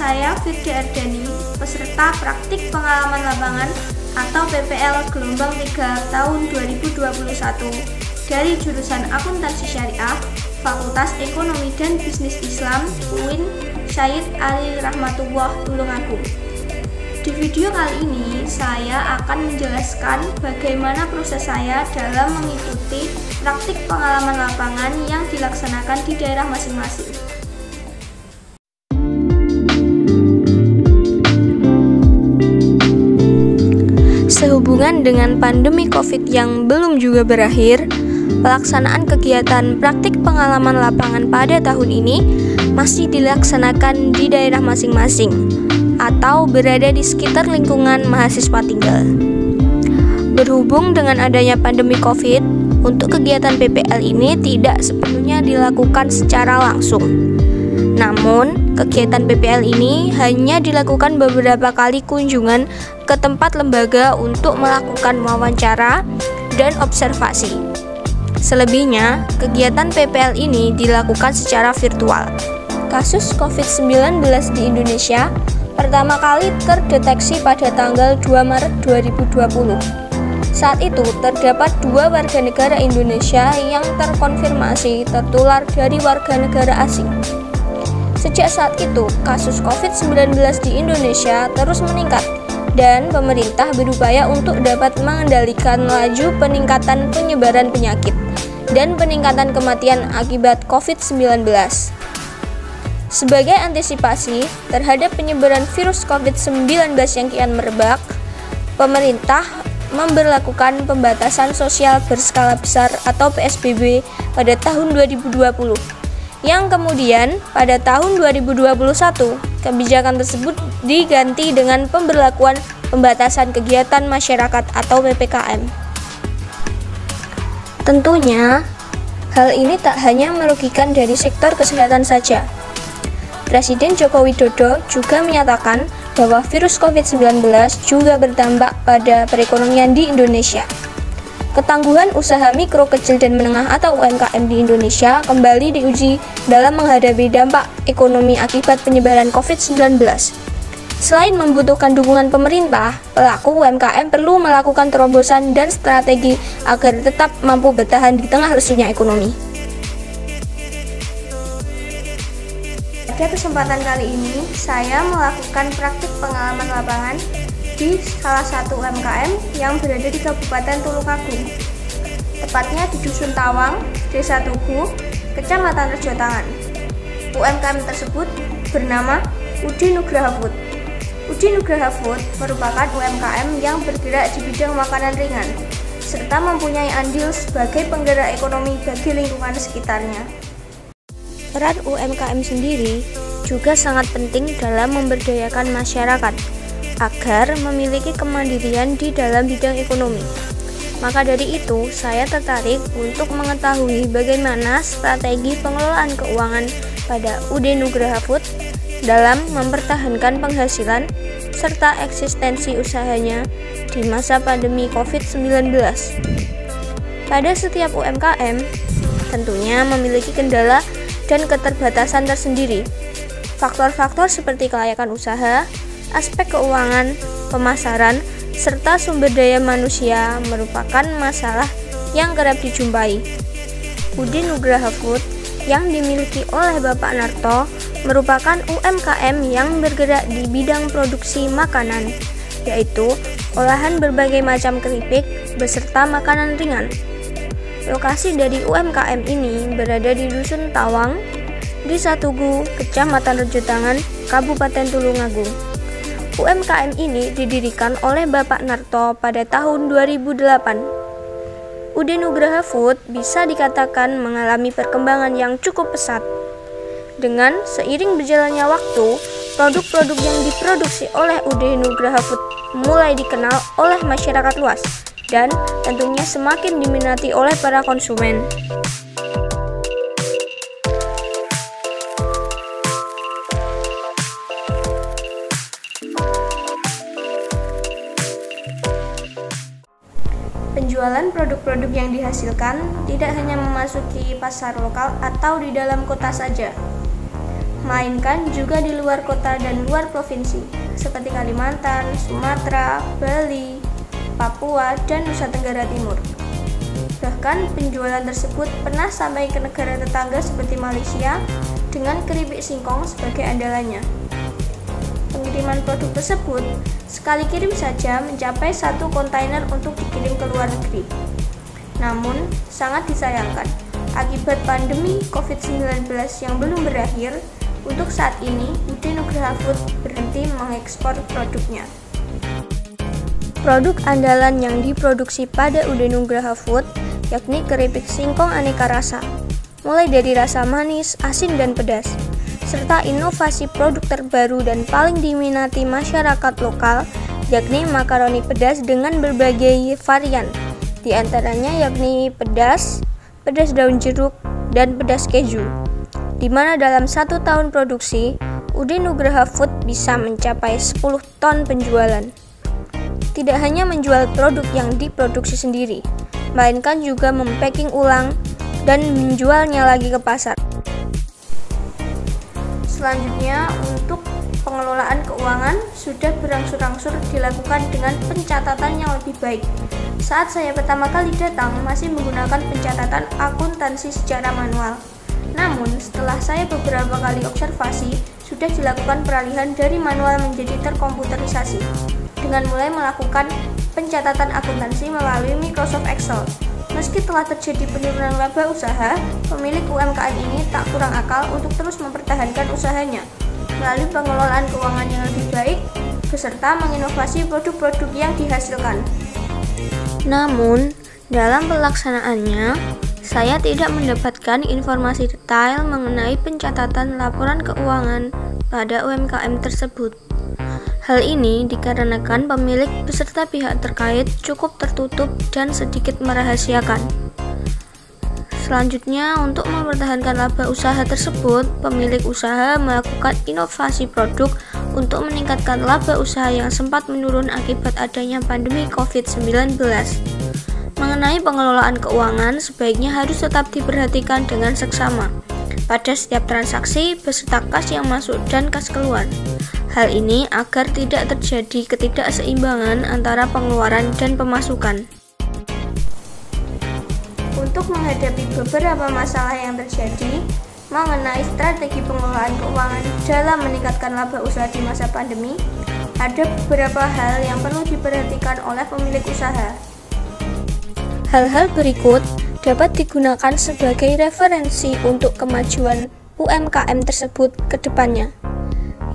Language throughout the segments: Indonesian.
saya Firda Ardani, peserta praktik pengalaman lapangan atau PPL gelombang 3 tahun 2021 dari jurusan Akuntansi Syariah, Fakultas Ekonomi dan Bisnis Islam, UIN Syed Ali Rahmatullah Tulungagung. Di video kali ini, saya akan menjelaskan bagaimana proses saya dalam mengikuti praktik pengalaman lapangan yang dilaksanakan di daerah masing-masing. Sehubungan dengan pandemi COVID yang belum juga berakhir, pelaksanaan kegiatan praktik pengalaman lapangan pada tahun ini masih dilaksanakan di daerah masing-masing atau berada di sekitar lingkungan mahasiswa tinggal. Berhubung dengan adanya pandemi COVID, untuk kegiatan PPL ini tidak sepenuhnya dilakukan secara langsung. Namun, kegiatan PPL ini hanya dilakukan beberapa kali kunjungan ke tempat lembaga untuk melakukan wawancara dan observasi. Selebihnya, kegiatan PPL ini dilakukan secara virtual. Kasus COVID-19 di Indonesia pertama kali terdeteksi pada tanggal 2 Maret 2020. Saat itu, terdapat 2 warga negara Indonesia yang terkonfirmasi tertular dari warga negara asing. Sejak saat itu, kasus COVID-19 di Indonesia terus meningkat dan pemerintah berupaya untuk dapat mengendalikan laju peningkatan penyebaran penyakit dan peningkatan kematian akibat COVID-19. Sebagai antisipasi terhadap penyebaran virus COVID-19 yang kian merebak, pemerintah memberlakukan pembatasan sosial berskala besar atau PSBB pada tahun 2020. Yang kemudian pada tahun 2021, kebijakan tersebut diganti dengan pemberlakuan pembatasan kegiatan masyarakat atau PPKM. Tentunya, hal ini tak hanya merugikan dari sektor kesehatan saja. Presiden Joko Widodo juga menyatakan bahwa virus COVID-19 juga berdampak pada perekonomian di Indonesia. Ketangguhan usaha mikro, kecil, dan menengah atau UMKM di Indonesia kembali diuji dalam menghadapi dampak ekonomi akibat penyebaran COVID-19. Selain membutuhkan dukungan pemerintah, pelaku UMKM perlu melakukan terobosan dan strategi agar tetap mampu bertahan di tengah lesunya ekonomi. Pada kesempatan kali ini, saya melakukan praktik pengalaman lapangan di salah satu UMKM yang berada di Kabupaten Tulungagung, tepatnya di Dusun Tawang, Desa Tugu, Kecamatan Rejotangan. UMKM tersebut bernama Udi Nugraha Food. Udi Nugraha Food merupakan UMKM yang bergerak di bidang makanan ringan, serta mempunyai andil sebagai penggerak ekonomi bagi lingkungan sekitarnya. Peran UMKM sendiri juga sangat penting dalam memberdayakan masyarakat agar memiliki kemandirian di dalam bidang ekonomi. Maka dari itu, saya tertarik untuk mengetahui bagaimana strategi pengelolaan keuangan pada Udi Nugraha Food dalam mempertahankan penghasilan serta eksistensi usahanya di masa pandemi COVID-19. Pada setiap UMKM, tentunya memiliki kendala dan keterbatasan tersendiri. Faktor-faktor seperti kelayakan usaha, aspek keuangan, pemasaran, serta sumber daya manusia merupakan masalah yang kerap dijumpai. Udi Nugraha Food yang dimiliki oleh Bapak Narto merupakan UMKM yang bergerak di bidang produksi makanan, yaitu olahan berbagai macam keripik beserta makanan ringan. Lokasi dari UMKM ini berada di Dusun Tawang, Desa Tugu, Kecamatan Rejotangan, Kabupaten Tulungagung. UMKM ini didirikan oleh Bapak Narto pada tahun 2008. Udi Nugraha Food bisa dikatakan mengalami perkembangan yang cukup pesat. Dengan seiring berjalannya waktu, produk-produk yang diproduksi oleh Udi Nugraha Food mulai dikenal oleh masyarakat luas dan tentunya semakin diminati oleh para konsumen. Penjualan produk-produk yang dihasilkan tidak hanya memasuki pasar lokal atau di dalam kota saja, melainkan juga di luar kota dan luar provinsi, seperti Kalimantan, Sumatera, Bali, Papua, dan Nusa Tenggara Timur. Bahkan penjualan tersebut pernah sampai ke negara tetangga seperti Malaysia dengan keripik singkong sebagai andalannya. Pengiriman produk tersebut sekali kirim saja mencapai 1 kontainer untuk dikirim ke luar negeri. Namun, sangat disayangkan, akibat pandemi COVID-19 yang belum berakhir, untuk saat ini UD Nugraha Food berhenti mengekspor produknya. Produk andalan yang diproduksi pada UD Nugraha Food yakni keripik singkong aneka rasa, mulai dari rasa manis, asin, dan pedas, serta inovasi produk terbaru dan paling diminati masyarakat lokal, yakni makaroni pedas dengan berbagai varian, di antaranya yakni pedas daun jeruk, dan pedas keju, di mana dalam 1 tahun produksi, UD Nugraha Food bisa mencapai 10 ton penjualan. Tidak hanya menjual produk yang diproduksi sendiri, melainkan juga mempacking ulang dan menjualnya lagi ke pasar. Selanjutnya, untuk pengelolaan keuangan sudah berangsur-angsur dilakukan dengan pencatatan yang lebih baik. Saat saya pertama kali datang, masih menggunakan pencatatan akuntansi secara manual. Namun, setelah saya beberapa kali observasi, sudah dilakukan peralihan dari manual menjadi terkomputerisasi, dengan mulai melakukan pencatatan akuntansi melalui Microsoft Excel. Meski telah terjadi penurunan laba usaha, pemilik UMKM ini tak kurang akal untuk terus mempertahankan usahanya melalui pengelolaan keuangan yang lebih baik, beserta menginovasi produk-produk yang dihasilkan. Namun, dalam pelaksanaannya, saya tidak mendapatkan informasi detail mengenai pencatatan laporan keuangan pada UMKM tersebut. Hal ini dikarenakan pemilik beserta pihak terkait cukup tertutup dan sedikit merahasiakan. Selanjutnya, untuk mempertahankan laba usaha tersebut, pemilik usaha melakukan inovasi produk untuk meningkatkan laba usaha yang sempat menurun akibat adanya pandemi COVID-19. Mengenai pengelolaan keuangan, sebaiknya harus tetap diperhatikan dengan seksama pada setiap transaksi beserta kas yang masuk dan kas keluar. Hal ini agar tidak terjadi ketidakseimbangan antara pengeluaran dan pemasukan. Untuk menghadapi beberapa masalah yang terjadi mengenai strategi pengelolaan keuangan dalam meningkatkan laba usaha di masa pandemi, ada beberapa hal yang perlu diperhatikan oleh pemilik usaha. Hal-hal berikut dapat digunakan sebagai referensi untuk kemajuan UMKM tersebut ke depannya.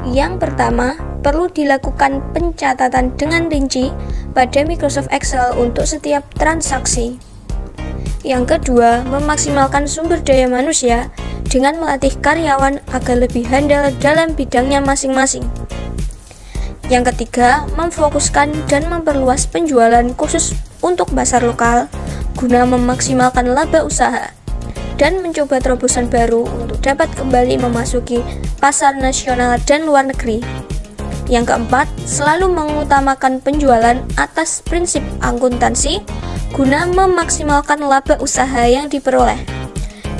Yang pertama, perlu dilakukan pencatatan dengan rinci pada Microsoft Excel untuk setiap transaksi. Yang kedua, memaksimalkan sumber daya manusia dengan melatih karyawan agar lebih handal dalam bidangnya masing-masing. Yang ketiga, memfokuskan dan memperluas penjualan khusus untuk pasar lokal guna memaksimalkan laba usaha dan mencoba terobosan baru untuk dapat kembali memasuki pasar nasional dan luar negeri. Yang keempat, selalu mengutamakan penjualan atas prinsip akuntansi guna memaksimalkan laba usaha yang diperoleh.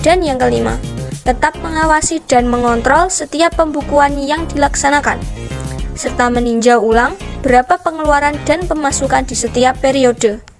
Dan yang kelima, tetap mengawasi dan mengontrol setiap pembukuan yang dilaksanakan, serta meninjau ulang berapa pengeluaran dan pemasukan di setiap periode.